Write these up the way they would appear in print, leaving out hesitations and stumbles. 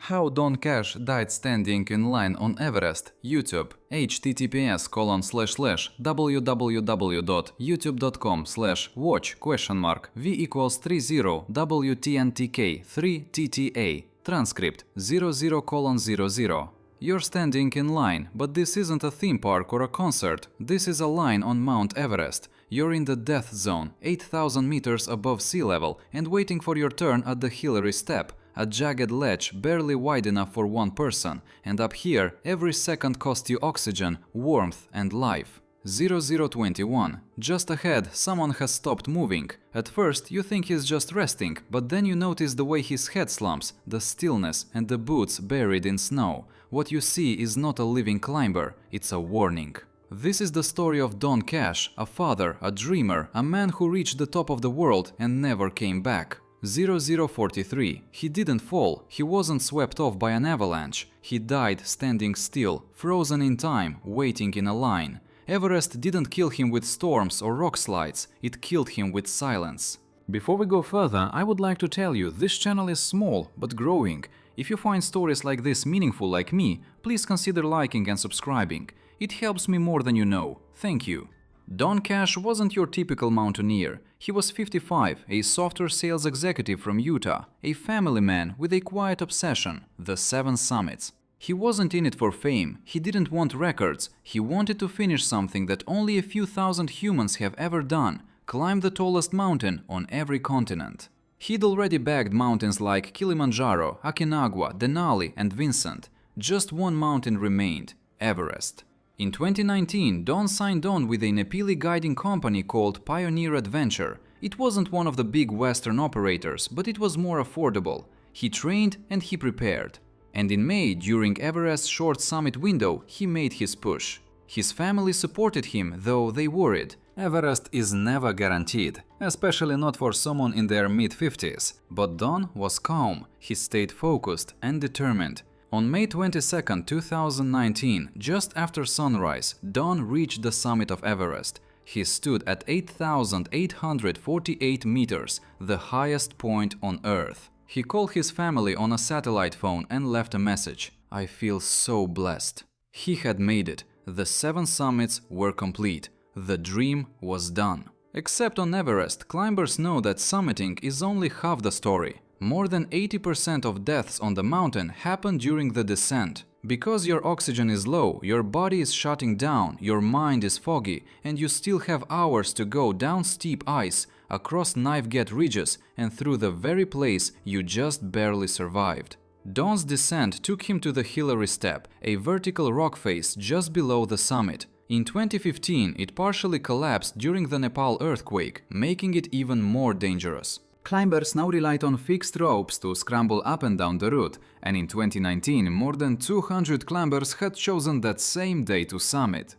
How Don Cash died standing in line on Everest. YouTube. https://www.youtube.com/watch?v = 30 WTNTK 3 TTA. Transcript 00:00. You're standing in line, but this isn't a theme park or a concert. This is a line on Mount Everest. You're in the death zone, 8,000 meters above sea level, and waiting for your turn at the Hillary step, a jagged ledge barely wide enough for one person, and up here every second costs you oxygen, warmth and life. 0021. Just ahead, someone has stopped moving. At first, you think he's just resting, but then you notice the way his head slumps, the stillness, and the boots buried in snow. What you see is not a living climber, it's a warning. This is the story of Don Cash, a father, a dreamer, a man who reached the top of the world and never came back. 0043. He didn't fall, he wasn't swept off by an avalanche. He died standing still, frozen in time, waiting in a line. Everest didn't kill him with storms or rock slides, it killed him with silence. Before we go further, I would like to tell you this channel is small, but growing. If you find stories like this meaningful like me, please consider liking and subscribing. It helps me more than you know. Thank you. Don Cash wasn't your typical mountaineer. He was 55, a software sales executive from Utah, a family man with a quiet obsession, the 7 summits. He wasn't in it for fame, he didn't want records, he wanted to finish something that only a few thousand humans have ever done, climb the tallest mountain on every continent. He'd already bagged mountains like Kilimanjaro, Aconcagua, Denali and Vincent. Just one mountain remained, Everest. In 2019, Don signed on with a Nepali guiding company called Pioneer Adventure. It wasn't one of the big Western operators, but it was more affordable. He trained and he prepared. And in May, during Everest's short summit window, he made his push. His family supported him, though they worried. Everest is never guaranteed, especially not for someone in their mid-50s. But Don was calm, he stayed focused and determined. On May 22, 2019, just after sunrise, Don reached the summit of Everest. He stood at 8,848 meters, the highest point on Earth. He called his family on a satellite phone and left a message. I feel so blessed. He had made it. The 7 summits were complete. The dream was done. Except on Everest, climbers know that summiting is only half the story. More than 80% of deaths on the mountain happen during the descent. Because your oxygen is low, your body is shutting down, your mind is foggy, and you still have hours to go down steep ice, across knife-gate ridges, and through the very place you just barely survived. Don's descent took him to the Hillary Step, a vertical rock face just below the summit. In 2015, it partially collapsed during the Nepal earthquake, making it even more dangerous. Climbers now relied on fixed ropes to scramble up and down the route, and in 2019 more than 200 climbers had chosen that same day to summit.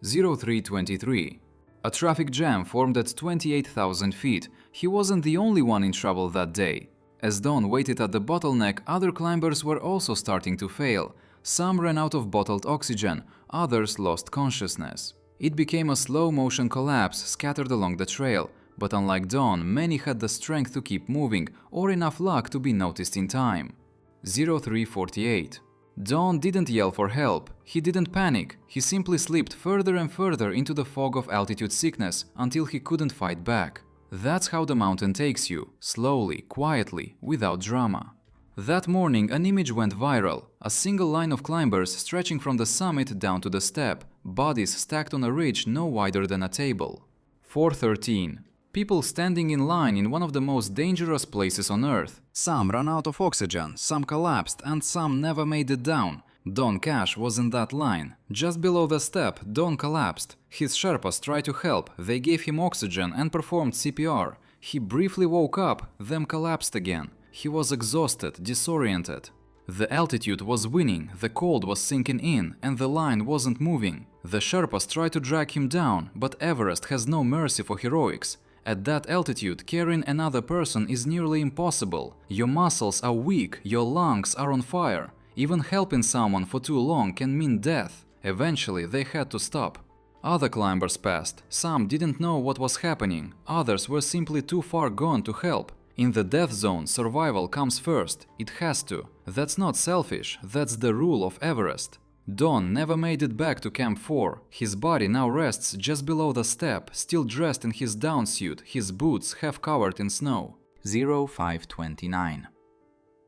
0323. A traffic jam formed at 28,000 feet. He wasn't the only one in trouble that day. As Don waited at the bottleneck, other climbers were also starting to fail. Some ran out of bottled oxygen, others lost consciousness. It became a slow-motion collapse scattered along the trail. But unlike Don, many had the strength to keep moving or enough luck to be noticed in time. 0348. Don didn't yell for help, he didn't panic, he simply slipped further and further into the fog of altitude sickness until he couldn't fight back. That's how the mountain takes you, slowly, quietly, without drama. That morning an image went viral, a single line of climbers stretching from the summit down to the step, bodies stacked on a ridge no wider than a table. 413. People standing in line in one of the most dangerous places on Earth. Some ran out of oxygen, some collapsed, and some never made it down. Don Cash was in that line. Just below the step, Don collapsed. His Sherpas tried to help, they gave him oxygen and performed CPR. He briefly woke up, then collapsed again. He was exhausted, disoriented. The altitude was winning, the cold was sinking in, and the line wasn't moving. The Sherpas tried to drag him down, but Everest has no mercy for heroics. At that altitude, carrying another person is nearly impossible. Your muscles are weak, your lungs are on fire. Even helping someone for too long can mean death. Eventually, they had to stop. Other climbers passed. Some didn't know what was happening, others were simply too far gone to help. In the death zone, survival comes first. It has to. That's not selfish, that's the rule of Everest. Don never made it back to Camp 4. His body now rests just below the step, still dressed in his down suit, his boots half covered in snow. 0529.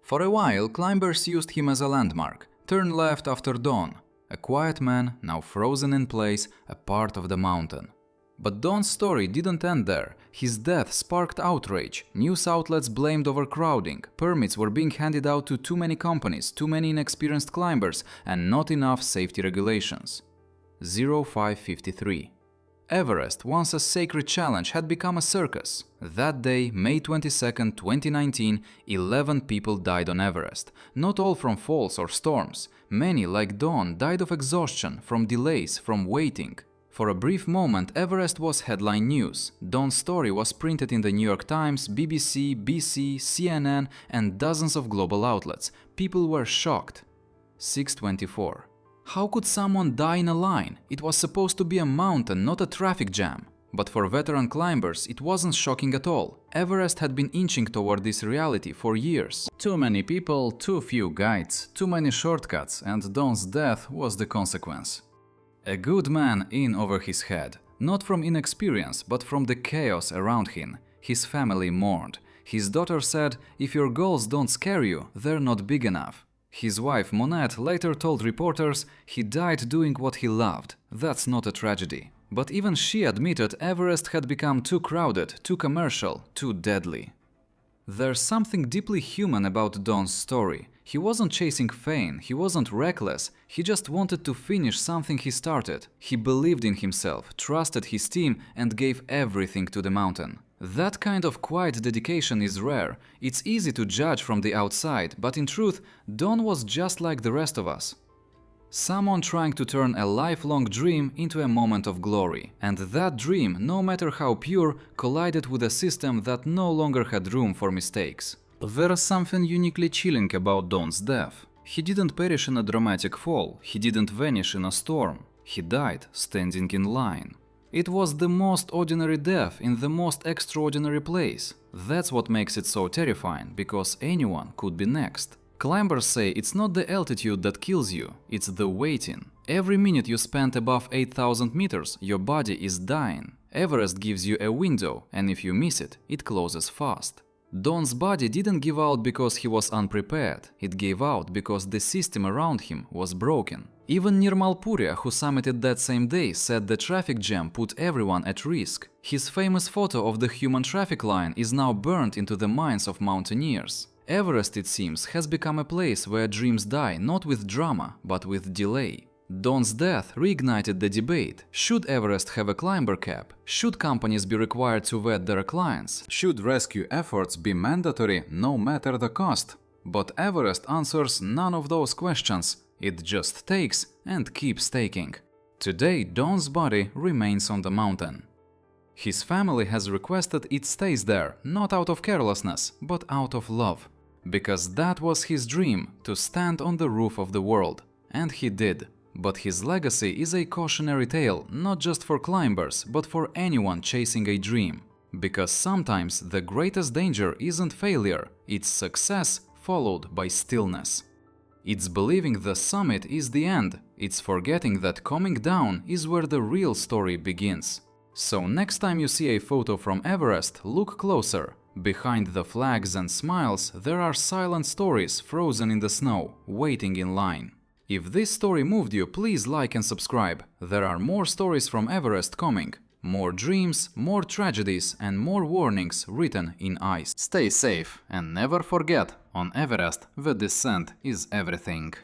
For a while, climbers used him as a landmark. Turn left after dawn. A quiet man, now frozen in place, a part of the mountain. But Don's story didn't end there. His death sparked outrage. News outlets blamed overcrowding. Permits were being handed out to too many companies, too many inexperienced climbers, and not enough safety regulations. 0553. Everest, once a sacred challenge, had become a circus. That day, May 22, 2019, 11 people died on Everest. Not all from falls or storms. Many, like Don, died of exhaustion, from delays, from waiting. For a brief moment, Everest was headline news. Don's story was printed in the New York Times, BBC, BC, CNN, and dozens of global outlets. People were shocked. 624. How could someone die in a line? It was supposed to be a mountain, not a traffic jam. But for veteran climbers, it wasn't shocking at all. Everest had been inching toward this reality for years. Too many people, too few guides, too many shortcuts, and Don's death was the consequence. A good man in over his head, not from inexperience, but from the chaos around him. His family mourned. His daughter said, "If your goals don't scare you, they're not big enough." His wife Monette later told reporters he died doing what he loved. That's not a tragedy. But even she admitted Everest had become too crowded, too commercial, too deadly. There's something deeply human about Don's story. He wasn't chasing fame, he wasn't reckless, he just wanted to finish something he started. He believed in himself, trusted his team, and gave everything to the mountain. That kind of quiet dedication is rare. It's easy to judge from the outside, but in truth, Don was just like the rest of us. Someone trying to turn a lifelong dream into a moment of glory. And that dream, no matter how pure, collided with a system that no longer had room for mistakes. There's something uniquely chilling about Don's death. He didn't perish in a dramatic fall, he didn't vanish in a storm. He died standing in line. It was the most ordinary death in the most extraordinary place. That's what makes it so terrifying, because anyone could be next. Climbers say it's not the altitude that kills you, it's the waiting. Every minute you spend above 8,000 meters, your body is dying. Everest gives you a window, and if you miss it, it closes fast. Don's body didn't give out because he was unprepared, it gave out because the system around him was broken. Even Nirmal Purya, who summited that same day, said the traffic jam put everyone at risk. His famous photo of the human traffic line is now burned into the minds of mountaineers. Everest, it seems, has become a place where dreams die not with drama, but with delay. Don's death reignited the debate. Should Everest have a climber cap? Should companies be required to vet their clients? Should rescue efforts be mandatory no matter the cost? But Everest answers none of those questions. It just takes and keeps taking. Today, Don's body remains on the mountain. His family has requested it stays there, not out of carelessness, but out of love. Because that was his dream, to stand on the roof of the world. And he did. But his legacy is a cautionary tale, not just for climbers, but for anyone chasing a dream. Because sometimes the greatest danger isn't failure, it's success followed by stillness. It's believing the summit is the end, it's forgetting that coming down is where the real story begins. So next time you see a photo from Everest, look closer. Behind the flags and smiles, there are silent stories frozen in the snow, waiting in line. If this story moved you, please like and subscribe. There are more stories from Everest coming. More dreams, more tragedies, and more warnings written in ice. Stay safe and never forget, on Everest the descent is everything.